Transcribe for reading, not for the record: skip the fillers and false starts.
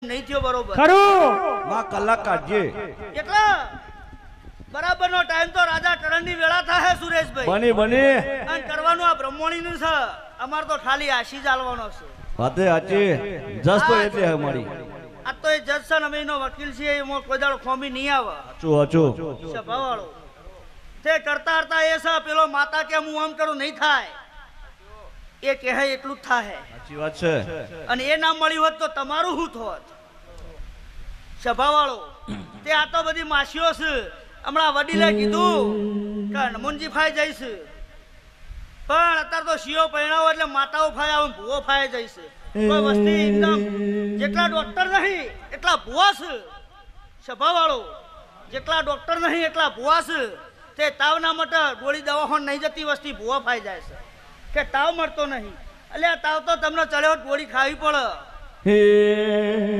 નહીં થયો બરોબર ખરું માં કલાક કાઢજે એટલે બરાબર નો ટાઈમ તો રાજા ટરણની વેળા થાય સુરેશભાઈ બની બની અને કરવાનું આ બ્રહ્મણીનું છે અમાર તો ખાલી આશી ચાલવાનો છે વાતે સાચી જસ તો એટલે અમારી આ તો એ જજ છે ને અમે એનો વકીલ છીએ એમાં કોઈ દાડો ખોમી નહીં આવે અચું અચું સભાવાળો તે કરતા કરતા એ છે પેલો માતા કે હું આમ કરું નહીં થાય એ કહે એટલું જ થાય સાચી વાત છે અને એ ના મળ્યું હોત તો તમારું શું થોત સભાવાળો તે આ તો બધી માસીઓ છે હમણાં વડીલે કીધું કે હનુમાનજી ફાઈ જઈશ પણ અત્યારે તો શિયો પહેણાવો એટલે માતાઓ ફાય આવે ભૂવો ફાય જઈશ કોઈ વસ્તી એકદમ જેટલા ડોક્ટર નહીં એટલા ભૂવા છે સભાવાળો જેટલા ડોક્ટર નહીં એટલા ભૂવા છે તે તાવ ના માટે ગોળી દવા નહીં જતી વસ્તી ભૂવા ફાઈ જાય છે કે તાવ મળતો નહીં એટલે આ તાવ તો તમને ચડ્યો ગોળી ખાવી પડે હે